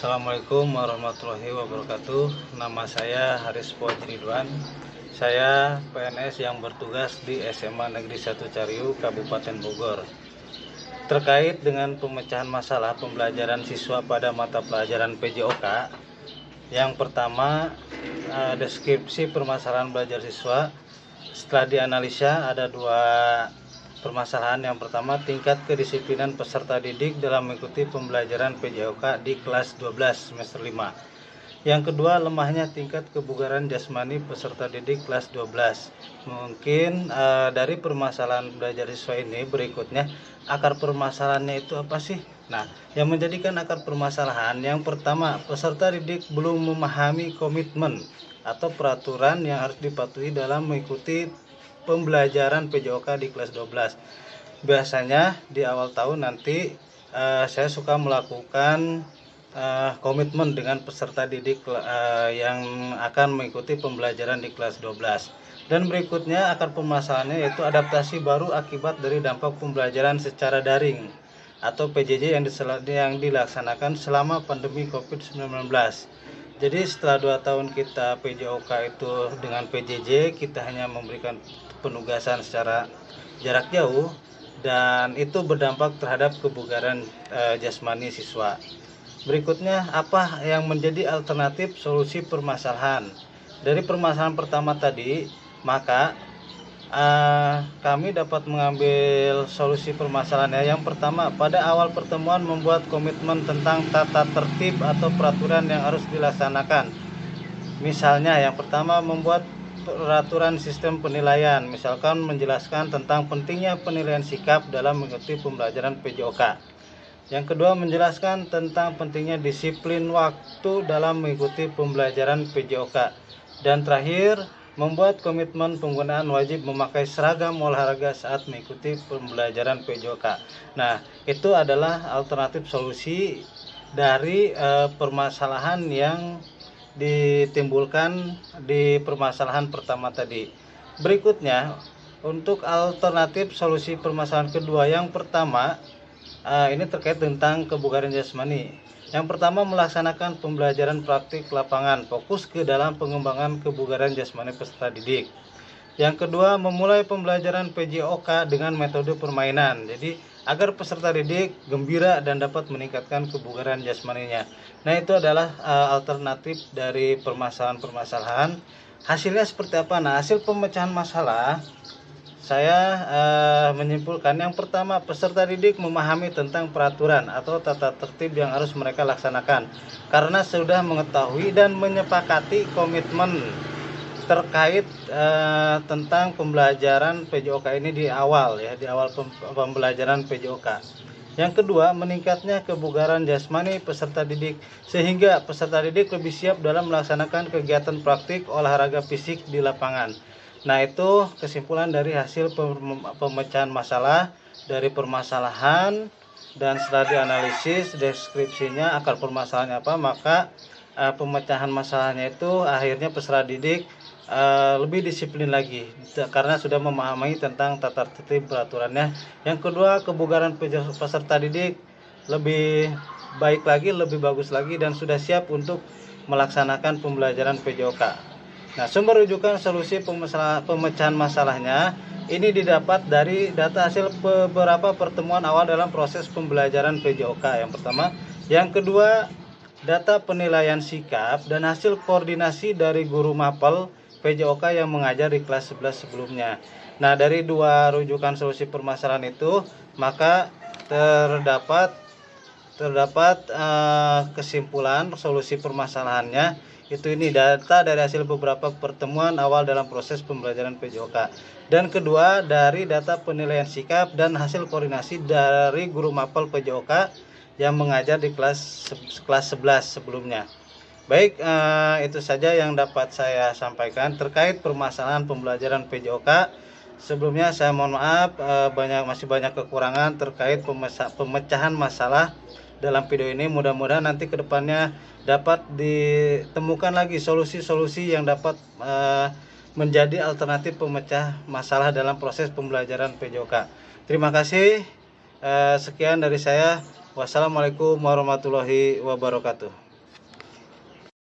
Assalamualaikum warahmatullahi wabarakatuh. Nama saya Haris Puaji Ridwan. Saya PNS yang bertugas di SMA Negeri 1 Cariu, Kabupaten Bogor. Terkait dengan pemecahan masalah pembelajaran siswa pada mata pelajaran PJOK, yang pertama, deskripsi permasalahan belajar siswa. Setelah dianalisa, ada dua permasalahan. Yang pertama, tingkat kedisiplinan peserta didik dalam mengikuti pembelajaran PJOK di kelas 12 semester 5. Yang kedua, lemahnya tingkat kebugaran jasmani peserta didik kelas 12. Mungkin dari permasalahan belajar siswa ini berikutnya, akar permasalahannya itu apa sih? Nah, yang menjadikan akar permasalahan, yang pertama, peserta didik belum memahami komitmen atau peraturan yang harus dipatuhi dalam mengikuti pembelajaran PJOK di kelas 12. Biasanya di awal tahun nanti saya suka melakukan komitmen dengan peserta didik yang akan mengikuti pembelajaran di kelas 12. Dan berikutnya akar permasalahannya yaitu adaptasi baru akibat dari dampak pembelajaran secara daring atau PJJ yang dilaksanakan selama pandemi COVID-19. Jadi setelah 2 tahun kita PJOK itu dengan PJJ, kita hanya memberikan penugasan secara jarak jauh dan itu berdampak terhadap kebugaran jasmani siswa. Berikutnya, apa yang menjadi alternatif solusi permasalahan? Dari permasalahan pertama tadi, maka kami dapat mengambil solusi permasalahannya. Yang pertama, pada awal pertemuan membuat komitmen tentang tata tertib atau peraturan yang harus dilaksanakan. Misalnya, yang pertama, membuat peraturan sistem penilaian, misalkan menjelaskan tentang pentingnya penilaian sikap dalam mengikuti pembelajaran PJOK. Yang kedua, menjelaskan tentang pentingnya disiplin waktu dalam mengikuti pembelajaran PJOK. Dan terakhir, membuat komitmen penggunaan wajib memakai seragam olahraga saat mengikuti pembelajaran PJOK. Nah, itu adalah alternatif solusi dari permasalahan yang ditimbulkan di permasalahan pertama tadi. Berikutnya, untuk alternatif solusi permasalahan kedua, yang pertama ini terkait tentang kebugaran jasmani. Yang pertama, melaksanakan pembelajaran praktik lapangan, fokus ke dalam pengembangan kebugaran jasmani peserta didik. Yang kedua, memulai pembelajaran PJOK dengan metode permainan. Jadi, agar peserta didik gembira dan dapat meningkatkan kebugaran jasmaninya. Nah, itu adalah alternatif dari permasalahan-permasalahan. Hasilnya seperti apa? Nah, hasil pemecahan masalah saya menyimpulkan, yang pertama, peserta didik memahami tentang peraturan atau tata tertib yang harus mereka laksanakan karena sudah mengetahui dan menyepakati komitmen terkait tentang pembelajaran PJOK ini di awal pembelajaran PJOK. Yang kedua, meningkatnya kebugaran jasmani peserta didik sehingga peserta didik lebih siap dalam melaksanakan kegiatan praktik olahraga fisik di lapangan. Nah, itu kesimpulan dari hasil pemecahan masalah dari permasalahan, dan setelah dianalisis deskripsinya akar permasalahannya apa, maka pemecahan masalahnya itu akhirnya peserta didik lebih disiplin lagi karena sudah memahami tentang tata tertib peraturannya. Yang kedua, kebugaran peserta didik lebih baik lagi, lebih bagus lagi, dan sudah siap untuk melaksanakan pembelajaran PJOK. Nah, sumber rujukan solusi pemecahan masalahnya ini didapat dari data hasil beberapa pertemuan awal dalam proses pembelajaran PJOK. Yang pertama, yang kedua, data penilaian sikap dan hasil koordinasi dari guru mapel PJOK yang mengajar di kelas 11 sebelumnya. Nah, dari dua rujukan solusi permasalahan itu, maka terdapat kesimpulan solusi permasalahannya. Itu ini data dari hasil beberapa pertemuan awal dalam proses pembelajaran PJOK. Dan kedua, dari data penilaian sikap dan hasil koordinasi dari guru mapel PJOK yang mengajar di kelas 11 sebelumnya. Baik, itu saja yang dapat saya sampaikan terkait permasalahan pembelajaran PJOK. Sebelumnya saya mohon maaf, masih banyak kekurangan terkait pemecahan masalah dalam video ini. Mudah-mudahan nanti kedepannya dapat ditemukan lagi solusi-solusi yang dapat menjadi alternatif pemecah masalah dalam proses pembelajaran PJOK. Terima kasih. Sekian dari saya. Wassalamualaikum warahmatullahi wabarakatuh.